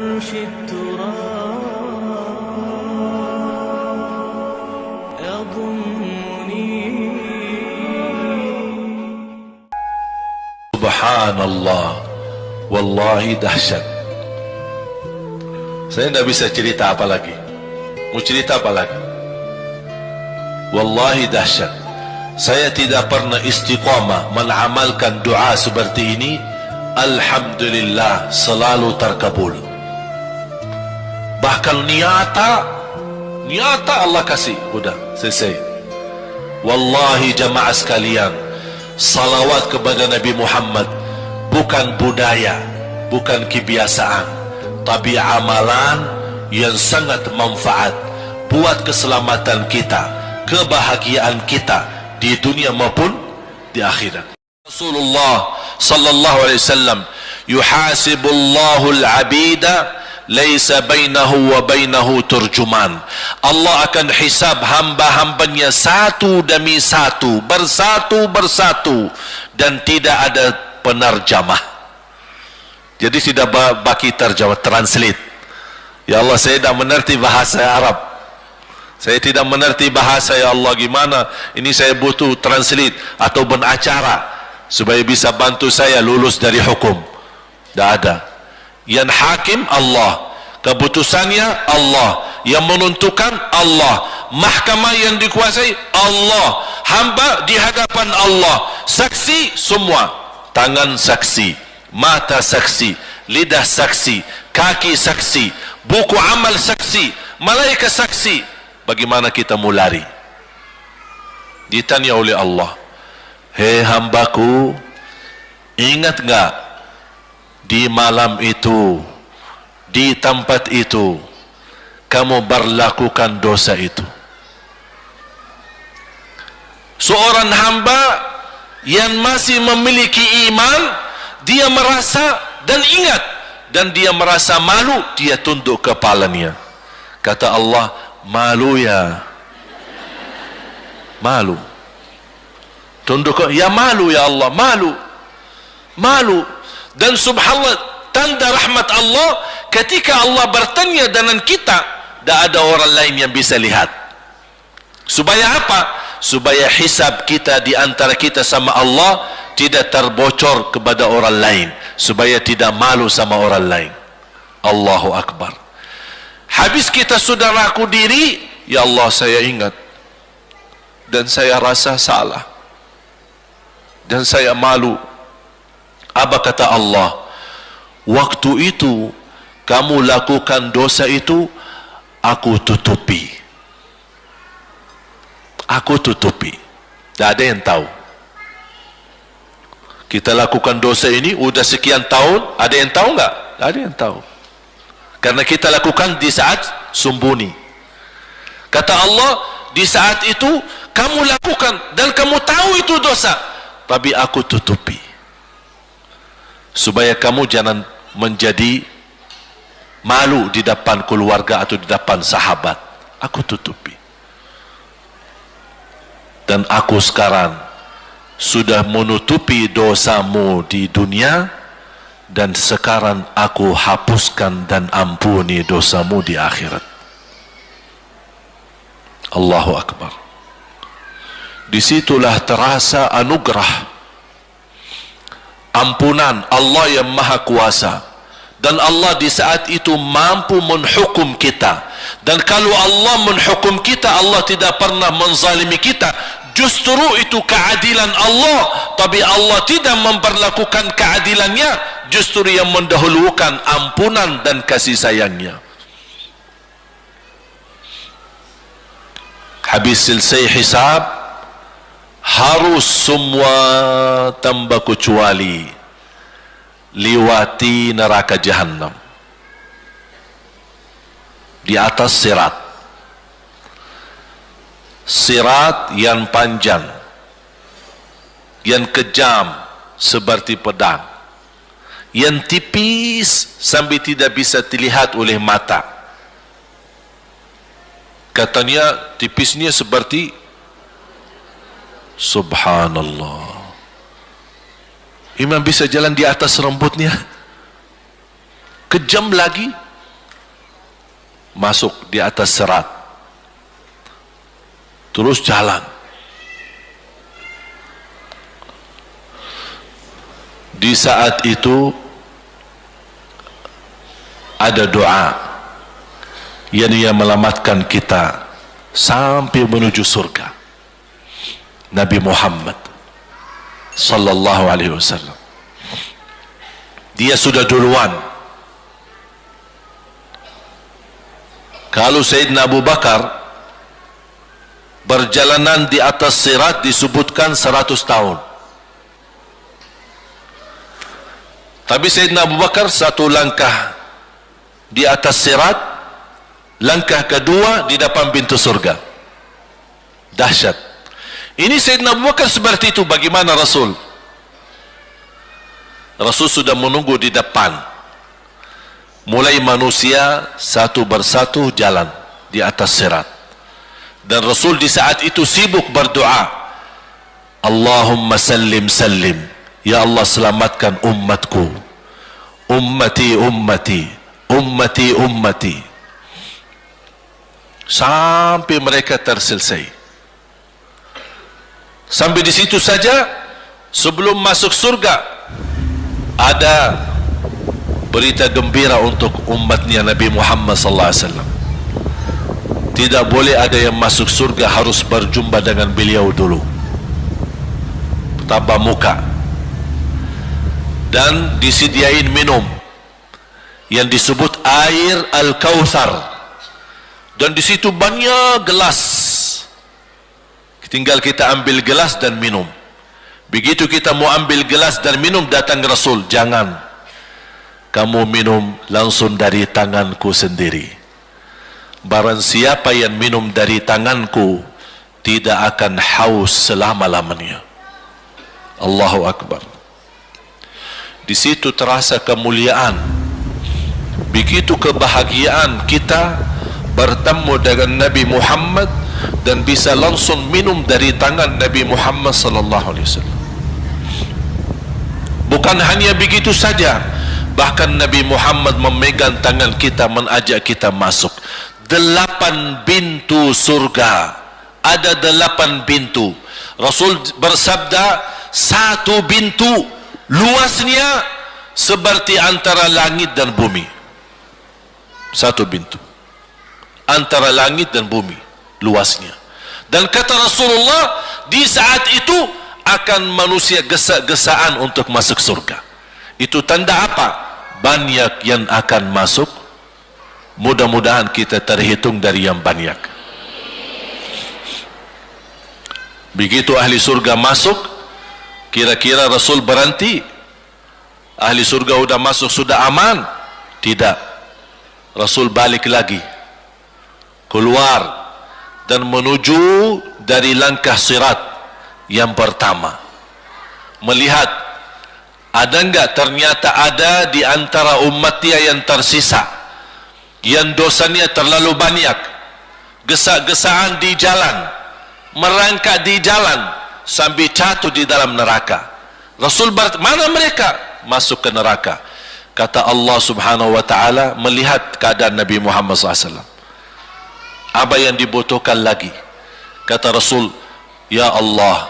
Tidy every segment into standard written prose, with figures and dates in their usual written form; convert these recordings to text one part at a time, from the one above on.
يمشي التراب يضمني. Subhanallah, wallahi dahsyat. Saya tidak bisa cerita apa lagi. Mau cerita apa lagi? Wallahi dahsyat. Saya tidak pernah istiqamah mengamalkan doa seperti ini. Alhamdulillah, selalu terkabul. Bahkan nyata Allah kasih. Udah selesai. Wallahi jamaah sekalian, salawat kepada Nabi Muhammad bukan budaya, bukan kebiasaan, tapi amalan yang sangat manfaat buat keselamatan kita, kebahagiaan kita di dunia maupun di akhirat. Rasulullah sallallahu alaihi wasallam, yuhasibullahu al-abida laisa bainahu wa bainahu turjuman. Allah akan hisab hamba-hambanya satu demi satu, bersatu dan tidak ada penerjemah. Jadi tidak bagi terjemah, translate. Ya Allah, saya tidak mengerti bahasa Arab, saya tidak mengerti bahasa, ya Allah, gimana ini, saya butuh translate atau benacara supaya bisa bantu saya lulus dari hukum. Tidak ada. Yang hakim Allah, keputusannya Allah, yang menentukan Allah, mahkamah yang dikuasai Allah, hamba di hadapan Allah, saksi semua, tangan saksi, mata saksi, lidah saksi, kaki saksi, buku amal saksi, malaikat saksi. Bagaimana kita mau lari? Ditanya oleh Allah, hei hambaku, ingat enggak di malam itu, di tempat itu, kamu berlakukan dosa itu? Seorang hamba yang masih memiliki iman, dia merasa dan ingat, dan dia merasa malu, dia tunduk kepalanya. Kata Allah, malu ya, malu. Tunduk, ya malu ya Allah, malu. Dan subhanallah, tanda rahmat Allah, ketika Allah bertanya dengan kita, tidak ada orang lain yang bisa lihat. Supaya apa? Supaya hisab kita di antara kita sama Allah tidak terbocor kepada orang lain, supaya tidak malu sama orang lain. Allahu Akbar. Habis kita sudah raku diri, ya Allah, saya ingat dan saya rasa salah dan saya malu. Apa kata Allah? Waktu itu kamu lakukan dosa itu, aku tutupi. Aku tutupi. Tak ada yang tahu. Kita lakukan dosa ini udah sekian tahun, ada yang tahu enggak? Tak ada yang tahu. Karena kita lakukan di saat sembunyi. Kata Allah, di saat itu kamu lakukan dan kamu tahu itu dosa, tapi aku tutupi. Supaya kamu jangan menjadi malu di depan keluarga atau di depan sahabat. Aku tutupi. Dan aku sekarang sudah menutupi dosamu di dunia, dan sekarang aku hapuskan dan ampuni dosamu di akhirat. Allahu Akbar. Disitulah terasa anugerah, ampunan Allah yang maha kuasa. Dan Allah di saat itu mampu menghukum kita. Dan kalau Allah menghukum kita, Allah tidak pernah menzalimi kita. Justru itu keadilan Allah. Tapi Allah tidak memperlakukan keadilannya, justru yang mendahulukan ampunan dan kasih sayangnya. Habis selesai hisab, harus semua tanpa kecuali liwati neraka Jahannam di atas sirat yang panjang, yang kejam seperti pedang, yang tipis sampai tidak bisa dilihat oleh mata. Katanya tipisnya seperti, subhanallah, imam bisa jalan di atas rambutnya. Kejam lagi, masuk di atas sirat, terus jalan. Di saat itu ada doa yang menyelamatkan kita sampai menuju surga. Nabi Muhammad sallallahu alaihi wasallam, dia sudah duluan. Kalau Sayyidina Abu Bakar berjalanan di atas sirat disebutkan 100 tahun, tapi Sayyidina Abu Bakar satu langkah di atas sirat, langkah kedua di depan pintu surga. Dahsyat. Ini Sayyidina Abu Bakar seperti itu. Bagaimana Rasul? Rasul sudah menunggu di depan. Mulai manusia satu persatu jalan di atas sirat, dan Rasul di saat itu sibuk berdoa, Allahumma sallim sallim, ya Allah selamatkan umatku, ummati ummati ummati ummati, sampai mereka terselesai. Sampai di situ saja. Sebelum masuk surga ada berita gembira untuk umatnya Nabi Muhammad sallallahu alaihi wasallam. Tidak boleh ada yang masuk surga harus berjumpa dengan beliau dulu, tatap muka, dan disediain minum yang disebut air Al-Kautsar, dan di situ banyak gelas. Tinggal kita ambil gelas dan minum. Begitu kita mau ambil gelas dan minum, datang Rasul, jangan kamu minum langsung dari tanganku sendiri. Barang siapa yang minum dari tanganku tidak akan haus selama-lamanya. Allahu Akbar. Di situ terasa kemuliaan. Begitu kebahagiaan kita bertemu dengan Nabi Muhammad dan bisa langsung minum dari tangan Nabi Muhammad sallallahu alaihi wasallam. Bukan hanya begitu saja, bahkan Nabi Muhammad memegang tangan kita, mengajak kita masuk 8 pintu surga. Ada 8 pintu. Rasul bersabda, satu pintu luasnya seperti antara langit dan bumi. Satu pintu antara langit dan bumi luasnya. Dan kata Rasulullah, di saat itu akan manusia gesa-gesaan untuk masuk surga. Itu tanda apa? Banyak yang akan masuk. Mudah-mudahan kita terhitung dari yang banyak. Begitu ahli surga masuk, kira-kira Rasul berhenti? Ahli surga sudah masuk, sudah aman? Tidak. Rasul balik lagi, keluar dan menuju dari langkah sirat yang pertama, melihat ada enggak ternyata ada di antara umatnya yang tersisa, yang dosanya terlalu banyak, gesa-gesaan di jalan, merangkak di jalan sampai jatuh di dalam neraka. Rasul mana mereka? Masuk ke neraka. Kata Allah subhanahu wa ta'ala, melihat keadaan Nabi Muhammad SAW, apa yang dibutuhkan lagi? Kata Rasul, ya Allah,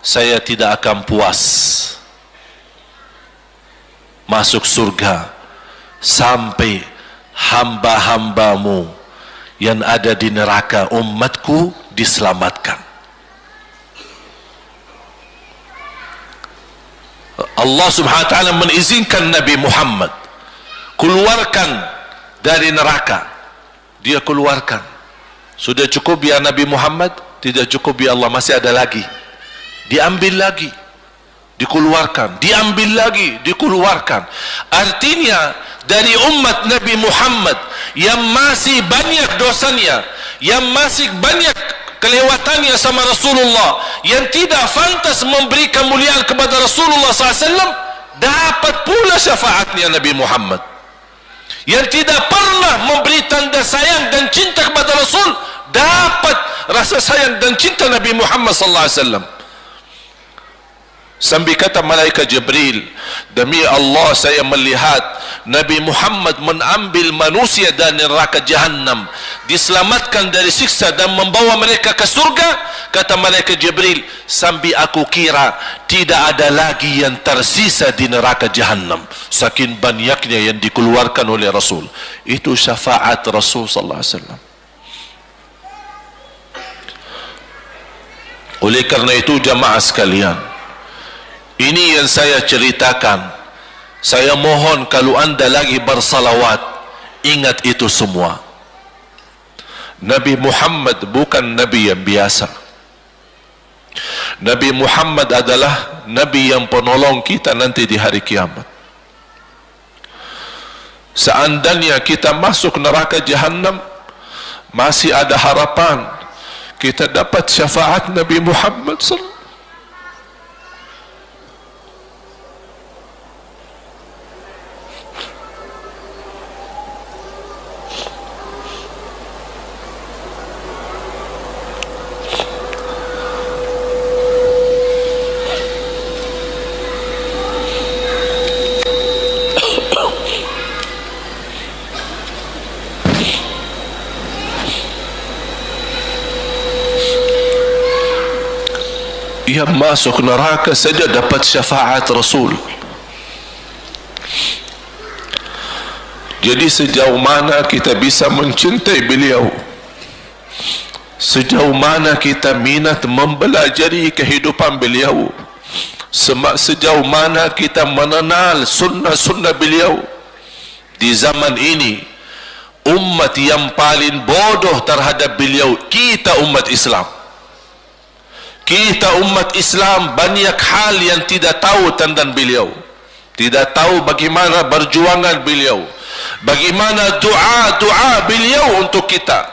saya tidak akan puas masuk surga sampai hamba-hambamu yang ada di neraka, umatku, diselamatkan. Allah subhanahu wa ta'ala mengizinkan Nabi Muhammad keluarkan dari neraka. Dia keluarkan. Sudah cukup ya Nabi Muhammad? Tidak cukup ya Allah, masih ada lagi. Diambil lagi, dikeluarkan, diambil lagi, dikeluarkan. Artinya dari umat Nabi Muhammad yang masih banyak dosanya, yang masih banyak kelewatannya sama Rasulullah, yang tidak pantas memberi kemuliaan kepada Rasulullah SAW, dapat pula syafaatnya Nabi Muhammad. Yang tidak pernah memberi tanda sayang dan cinta kepada Rasul, dapat rasa sayang dan cinta Nabi Muhammad sallallahu alaihi wasallam. Sambil kata malaikat Jibril, demi Allah saya melihat Nabi Muhammad mengambil manusia dari neraka Jahannam, diselamatkan dari siksa dan membawa mereka ke surga. Kata malaikat Jibril, sambil aku kira tidak ada lagi yang tersisa di neraka Jahannam, saking banyaknya yang dikeluarkan oleh Rasul. Itu syafaat Rasul sallallahu alaihi wasallam. Oleh karena itu jamaah sekalian, ini yang saya ceritakan. Saya mohon kalau anda lagi bersalawat, ingat itu semua. Nabi Muhammad bukan Nabi yang biasa. Nabi Muhammad adalah Nabi yang penolong kita nanti di hari kiamat. Seandainya kita masuk neraka Jahannam, masih ada harapan kita dapat syafaat Nabi Muhammad sallallahu. Yang masuk neraka saja dapat syafaat Rasul. Jadi sejauh mana kita bisa mencintai beliau, sejauh mana kita minat mempelajari kehidupan beliau, sejauh mana kita mengenal sunnah-sunnah beliau. Di zaman ini, umat yang paling bodoh terhadap beliau kita umat Islam. Kita umat Islam banyak hal yang tidak tahu tentang beliau, tidak tahu bagaimana berjuangan beliau, bagaimana doa beliau untuk kita,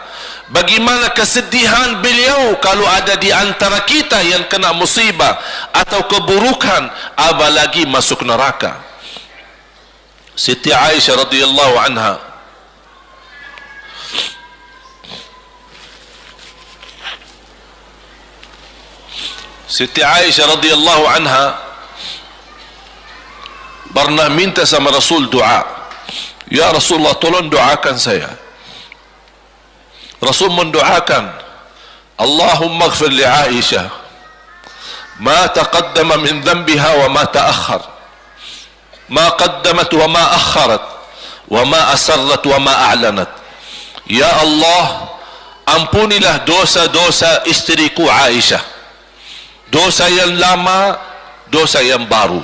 bagaimana kesedihan beliau kalau ada di antara kita yang kena musibah atau keburukan, apalagi masuk neraka. Siti Aisyah radhiyallahu anha, Siti Aisyah radhiyallahu anha pernah minta sama Rasul doa. Ya Rasulullah, tolong doakan saya. Rasul mendoakan, Allahumma ighfir li Aisyah ma taqaddama min dhanbiha wa ma ta'akhkhar, ma qaddamat wa ma akharat, wa ma asarrat wa ma a'lanat. Ya Allah, ampunilah dosa-dosa istriku Aisyah, dosa yang lama, dosa yang baru,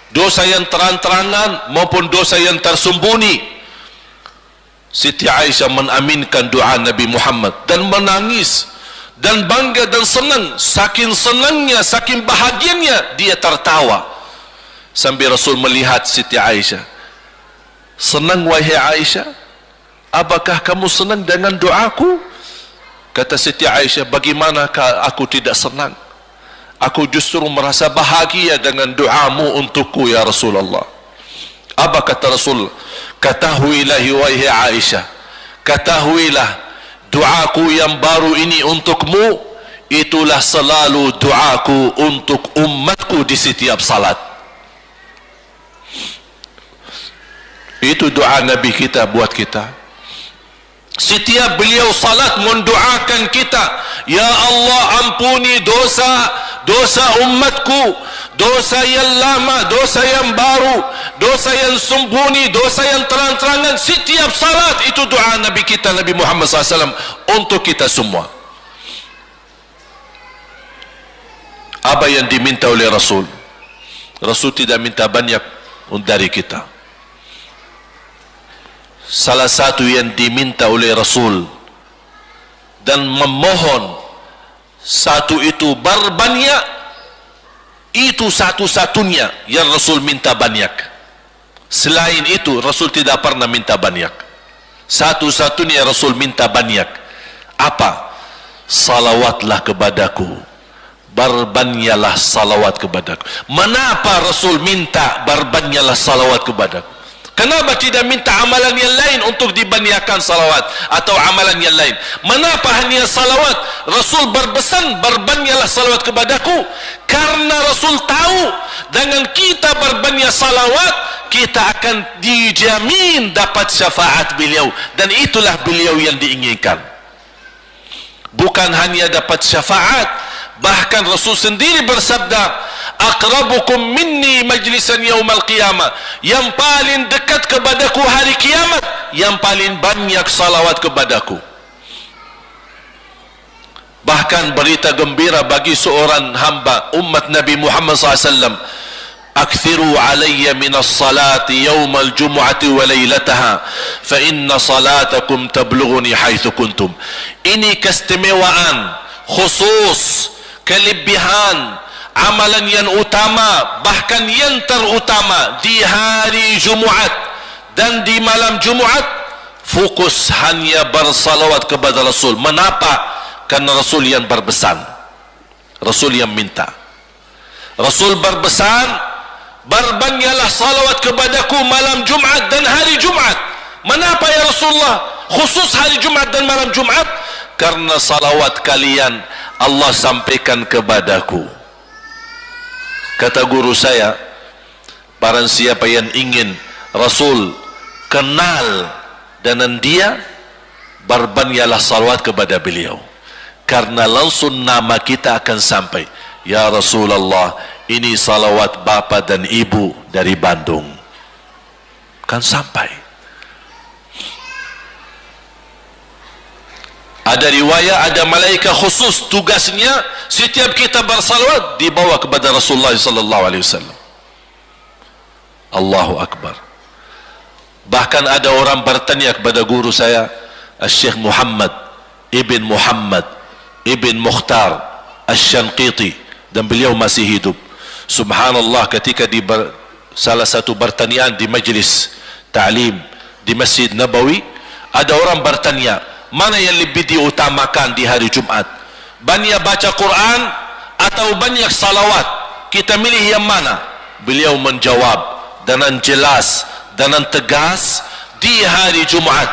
dosa yang terang-terangan maupun dosa yang tersembunyi. Siti Aisyah mengaminkan doa Nabi Muhammad dan menangis dan bangga dan senang. Saking senangnya, saking bahagianya, dia tertawa sambil Rasul melihat Siti Aisyah. Senang wahai Aisyah? Apakah kamu senang dengan doaku? Kata Siti Aisyah, bagaimanakah aku tidak senang? Aku justru merasa bahagia dengan doamu untukku ya Rasulullah. Apa kata Rasul? Ketahuilah wahai Aisyah, ketahuilah doaku yang baru ini untukmu, itulah selalu doaku untuk umatku di setiap salat. Itu doa Nabi kita buat kita. Setiap beliau salat mendoakan kita, ya Allah ampuni dosa umatku, dosa yang lama, dosa yang baru, dosa yang sembunyi, dosa yang terang-terangan. Setiap salat itu doa Nabi kita Nabi Muhammad SAW untuk kita semua. Apa yang diminta oleh Rasul? Rasul tidak minta banyak dari kita. Salah satu yang diminta oleh Rasul dan memohon, satu itu berbanyak, itu satu-satunya yang Rasul minta banyak. Selain itu Rasul tidak pernah minta banyak. Satu-satunya Rasul minta banyak. Apa? Salawatlah kepadaku, berbanyaklah salawat kepadaku. Mengapa Rasul minta berbanyaklah salawat kepadaku? Kenapa tidak minta amalan yang lain untuk dibanyakan salawat atau amalan yang lain? Mengapa hanya salawat? Rasul berpesan, berbanyalah salawat kepadaku, karena Rasul tahu dengan kita berbanyak salawat kita akan dijamin dapat syafaat beliau, dan itulah beliau yang diinginkan. Bukan hanya dapat syafaat, bahkan Rasul sendiri bersabda, aqrabukum minni majlisan yaumal qiyamah, yang paling dekat kepadaku hari kiamat yang paling banyak salawat kepadaku. Bahkan berita gembira bagi seorang hamba umat Nabi Muhammad SAW, akthiru alayya minas salati yaumal jumu'ati wa laylataha fa inna salatakum tablughuni haitsu kuntum. Ini keistimewaan khusus, kelebihan, amalan yang utama, bahkan yang terutama di hari Jumaat dan di malam Jumaat, fokus hanya bersalawat kepada Rasul. Mengapa? Karena Rasul yang berpesan, Rasul yang minta. Rasul berpesan, berbanyaklah salawat kepadaku malam Jumaat dan hari Jumaat. Mengapa ya Rasulullah khusus hari Jumaat dan malam Jumaat? Karena salawat kalian Allah sampaikan kepadaku. Kata guru saya, barang siapa yang ingin Rasul kenal dengan dia, berbanyaklah salawat kepada beliau, karena langsung nama kita akan sampai. Ya Rasulullah, ini salawat bapa dan ibu dari Bandung, kan sampai. Ada riwayat, ada malaikat khusus tugasnya setiap kita bersalawat dibawa kepada Rasulullah sallallahu alaihi wasallam. Allahu akbar. Bahkan ada orang bertanya kepada guru saya, Syekh Muhammad ibn Mukhtar Asy-Syanqiti, dan beliau masih hidup. Subhanallah, ketika di salah satu pertanyaan di majlis ta'lim di Masjid Nabawi, ada orang bertanya, mana yang lebih diutamakan di hari Jumat? Banyak baca Quran atau banyak salawat? Kita milih yang mana? Beliau menjawab dengan jelas, dengan tegas, di hari Jumat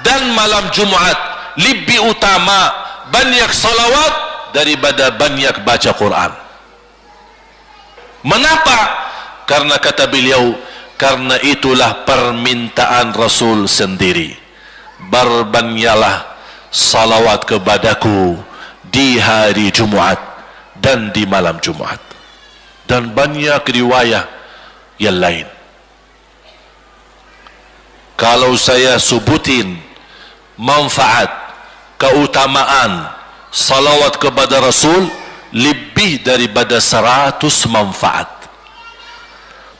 dan malam Jumat lebih utama banyak salawat daripada banyak baca Quran. Mengapa? Karena kata beliau, karena itulah permintaan Rasul sendiri. Berbanyaklah salawat kepadaku di hari Jumaat dan di malam Jumaat. Dan banyak riwayat yang lain. Kalau saya sebutin manfaat, keutamaan salawat kepada Rasul, lebih daripada 100 manfaat.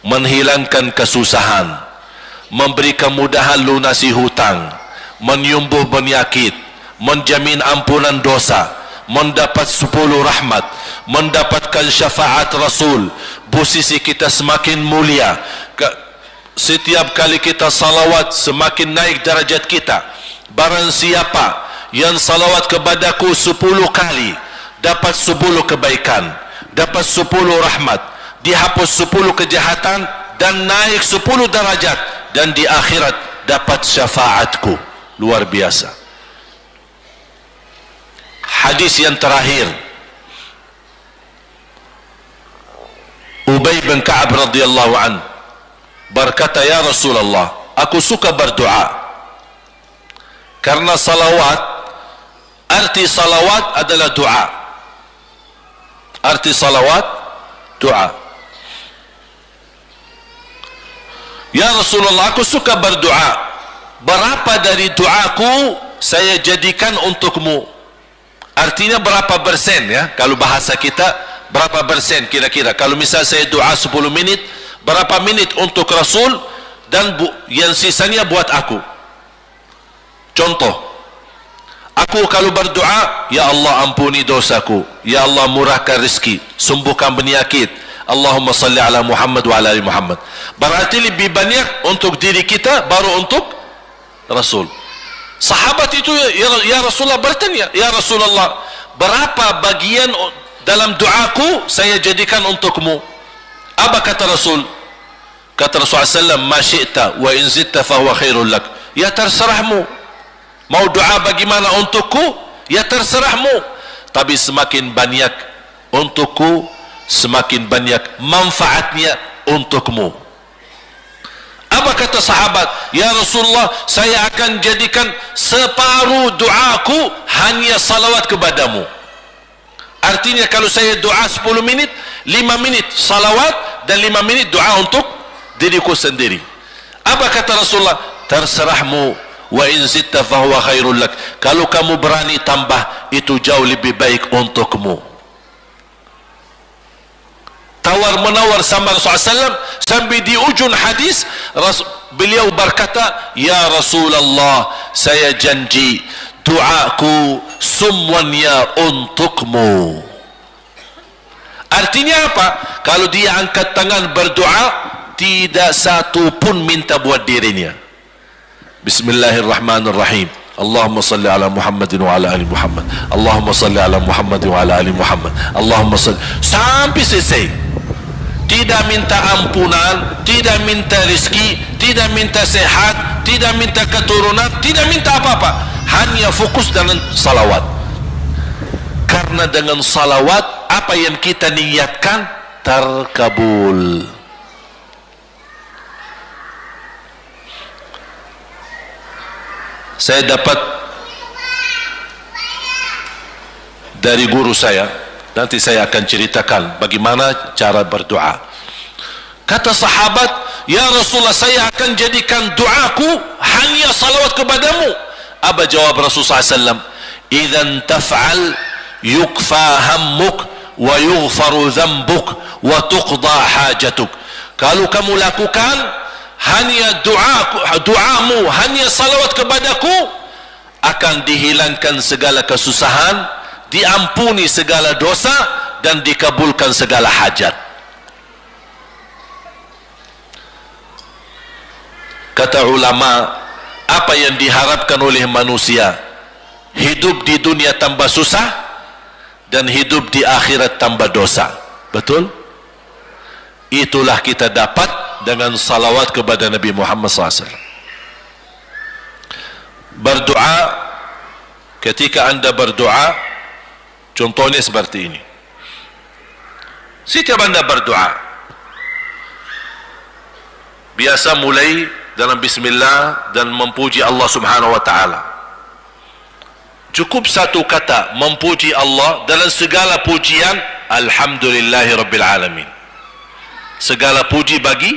Menghilangkan kesusahan, memberi kemudahan lunasi hutang, menyembuh penyakit, menjamin ampunan dosa, mendapat 10 rahmat, mendapatkan syafaat Rasul, posisi kita semakin mulia. Setiap kali kita salawat semakin naik darajat kita. Barang siapa yang salawat kepadaku 10 kali, dapat 10 kebaikan, dapat 10 rahmat, dihapus 10 kejahatan, dan naik 10 darajat, dan di akhirat dapat syafaatku. Luar biasa. Hadis yang terakhir, Ubay bin Ka'ab radhiyallahu an berkata, ya Rasulullah, aku suka berdoa, karena salawat, arti salawat adalah doa. Arti salawat doa. Ya Rasulullah, aku suka berdoa, berapa dari doaku saya jadikan untukmu? Artinya berapa persen, ya? Kalau bahasa kita, berapa persen kira-kira? Kalau misal saya doa 10 menit, berapa menit untuk Rasul, dan yang sisanya buat aku? Contoh, aku kalau berdoa, ya Allah ampuni dosaku, ya Allah murahkan rezeki, sembuhkan penyakit, Allahumma salli ala Muhammad wa ala ali Muhammad. Berarti lebih banyak untuk diri kita, baru untuk Rasul. Sahabat itu, ya Rasulullah bertanya, ya Rasulullah, berapa bagian dalam doaku saya jadikan untukmu? Apa kata Rasul? Kata Rasulullah SAW, ma syi'ta wa in zitta fahuwa khairul lak. Ya terserahmu, mau doa bagaimana untukku, ya terserahmu, tapi semakin banyak untukku, semakin banyak manfaatnya untukmu. Apa kata sahabat? Ya Rasulullah, saya akan jadikan separuh doaku hanya salawat kepadamu. Artinya kalau saya doa 10 minit, 5 minit salawat dan 5 minit doa untuk diriku sendiri. Apa kata Rasulullah? Terserahmu, wa in zitta fahuwa khairul lak. Kalau kamu berani tambah, itu jauh lebih baik untukmu. Tawar menawar sama Rasulullah SAW, sampai di ujung hadis beliau berkata, ya Rasulullah, saya janji doaku semuanya untukmu. Artinya apa? Kalau dia angkat tangan berdoa, tidak satu pun minta buat dirinya. Bismillahirrahmanirrahim. Allahumma salli ala Muhammadin wa ala ali Muhammad. Allahumma salli ala Muhammadin wa ala ali Muhammad. Allahumma salli, sampai selesai. Tidak minta ampunan, tidak minta rezeki, tidak minta sehat, tidak minta keturunan, tidak minta apa-apa, hanya fokus dengan salawat. Karena dengan salawat, apa yang kita niatkan terkabul. Saya dapat dari guru saya, nanti saya akan ceritakan bagaimana cara berdoa. Kata sahabat, ya Rasulullah, saya akan jadikan doaku hanya salawat kepadamu. Apa jawab Rasulullah SAW? Idzan taf'al yukfa hammuk wa yughfaru dhanbuk wa tuqda hajatuk. Kalau kamu lakukan hanya doamu hanya salawat kepadaku, akan dihilangkan segala kesusahan, diampuni segala dosa, dan dikabulkan segala hajat. Kata ulama, apa yang diharapkan oleh manusia? Hidup di dunia tambah susah dan hidup di akhirat tambah dosa. Betul? Itulah kita dapat dengan salawat kepada Nabi Muhammad SAW. Berdoa, ketika anda berdoa, contohnya seperti ini. Setiap anda berdoa, biasa mulai dalam bismillah dan memuji Allah Subhanahu wa ta'ala. Cukup satu kata memuji Allah dalam segala pujian, alhamdulillahi rabbil alamin. Segala puji bagi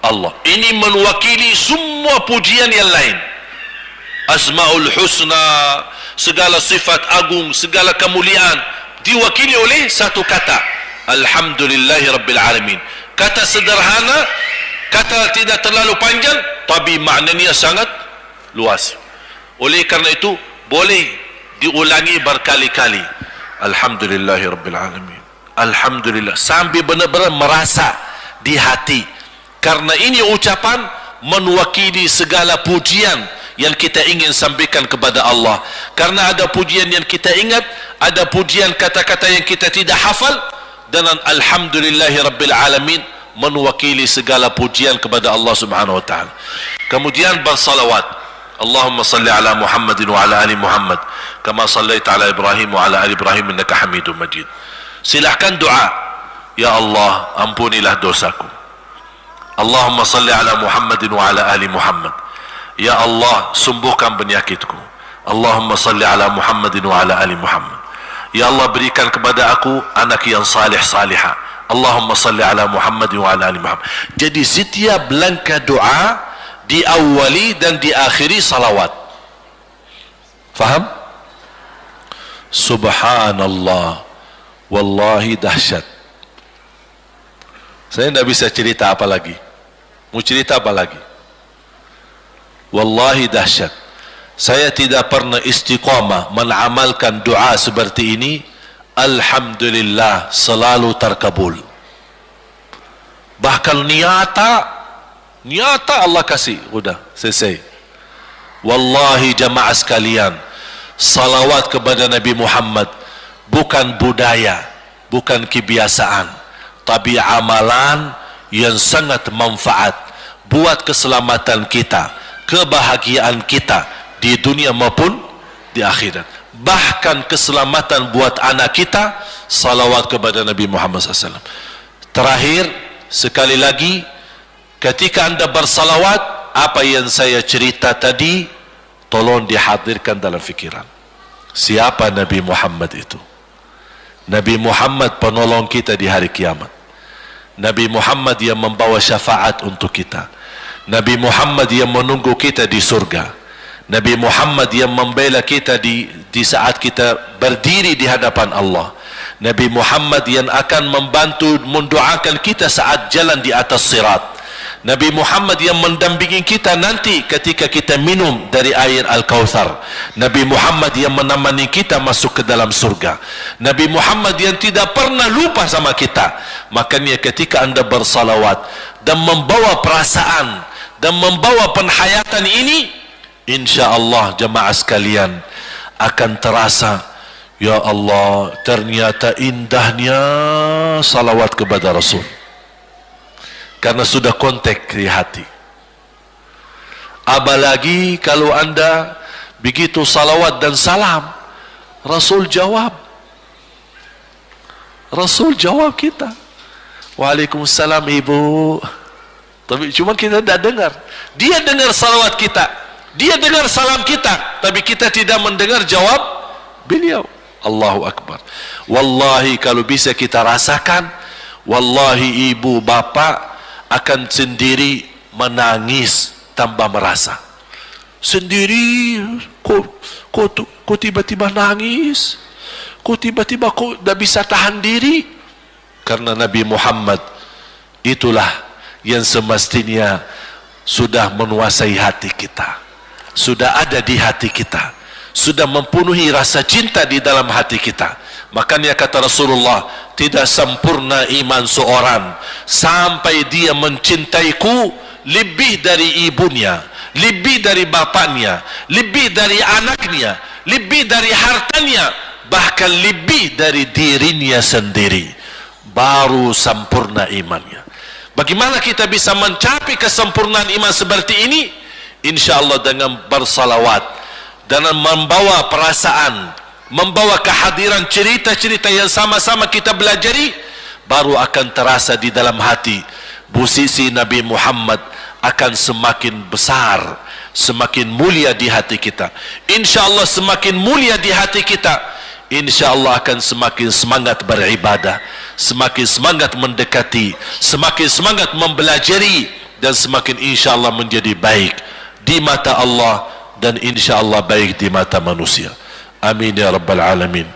Allah. Ini mewakili semua pujian yang lain. Asmaul husna, segala sifat agung, segala kemuliaan diwakili oleh satu kata, alhamdulillahi rabbil alamin. Kata sederhana, kata tidak terlalu panjang, tapi maknanya sangat luas. Oleh karena itu boleh diulangi berkali-kali, alhamdulillahi rabbil alamin, alhamdulillah, sampai benar-benar merasa di hati. Karena ini ucapan mewakili segala pujian yang kita ingin sampaikan kepada Allah. Karena ada pujian yang kita ingat, ada pujian kata-kata yang kita tidak hafal, dan alhamdulillahi rabbil alamin mewakili segala pujian kepada Allah Subhanahu wa ta'ala. Kemudian bersalawat, Allahumma salli ala Muhammadin wa ala ali Muhammad kama sallaita ala Ibrahim wa ala ali Ibrahim innaka Hamidum Majid. Silahkan doa, ya Allah, ampunilah dosaku. Allahumma salli ala Muhammadin wa ala ali Muhammad. Ya Allah, sembuhkan penyakitku. Allahumma salli ala Muhammadin wa ala ali Muhammad. Ya Allah, berikan kepada aku anak yang salih salihah. Allahumma salli ala Muhammadin wa ala ali Muhammad. Jadi setiap langkah doa diawali dan diakhiri salawat. Faham? Subhanallah, wallahi dahsyat. Saya tidak bisa cerita apa lagi. Mau cerita apa lagi? Wallahi dahsyat. Saya tidak pernah istiqamah mengamalkan doa seperti ini. Alhamdulillah, selalu terkabul. Bahkan nyata Allah kasih. Udah selesai. Wallahi jamaah sekalian, salawat kepada Nabi Muhammad bukan budaya, bukan kebiasaan, tapi amalan yang sangat manfaat buat keselamatan kita, kebahagiaan kita di dunia maupun di akhirat. Bahkan keselamatan buat anak kita, salawat kepada Nabi Muhammad SAW. Terakhir, sekali lagi, ketika anda bersalawat, apa yang saya cerita tadi, tolong dihadirkan dalam fikiran. Siapa Nabi Muhammad itu? Nabi Muhammad penolong kita di hari kiamat. Nabi Muhammad yang membawa syafaat untuk kita. Nabi Muhammad yang menunggu kita di surga. Nabi Muhammad yang membela kita di saat kita berdiri di hadapan Allah. Nabi Muhammad yang akan membantu mendoakan kita saat jalan di atas sirat. Nabi Muhammad yang mendampingi kita nanti ketika kita minum dari air Al-Kautsar. Nabi Muhammad yang menemani kita masuk ke dalam surga. Nabi Muhammad yang tidak pernah lupa sama kita. Makanya ketika anda bersalawat dan membawa perasaan dan membawa penghayatan ini, insya-Allah jemaah sekalian akan terasa, ya Allah, ternyata indahnya salawat kepada Rasul. Karena sudah kontak di hati. Apalagi kalau anda begitu salawat dan salam, Rasul jawab. Rasul jawab kita. Waalaikumsalam ibu. Tapi cuma kita tidak dengar. Dia dengar salawat kita, dia dengar salam kita, tapi kita tidak mendengar jawab beliau. Allahu Akbar. Wallahi kalau bisa kita rasakan, wallahi ibu bapa akan sendiri menangis tanpa merasa. Sendiri, kok tiba-tiba nangis? Kok tiba-tiba kok tidak bisa tahan diri? Karena Nabi Muhammad itulah yang semestinya sudah menguasai hati kita, sudah ada di hati kita, sudah mempenuhi rasa cinta di dalam hati kita. Makanya kata Rasulullah, tidak sempurna iman seorang sampai dia mencintaiku lebih dari ibunya, lebih dari bapaknya, lebih dari anaknya, lebih dari hartanya, bahkan lebih dari dirinya sendiri. Baru sempurna imannya. Bagaimana kita bisa mencapai kesempurnaan iman seperti ini? InsyaAllah dengan bersalawat, dengan membawa perasaan, membawa kehadiran cerita-cerita yang sama-sama kita belajari, baru akan terasa di dalam hati posisi Nabi Muhammad akan semakin besar, semakin mulia di hati kita. InsyaAllah semakin mulia di hati kita, InsyaAllah akan semakin semangat beribadah, semakin semangat mendekati, semakin semangat mempelajari, dan semakin insyaAllah menjadi baik di mata Allah dan insyaAllah baik di mata manusia. Amin ya Rabbal Alamin.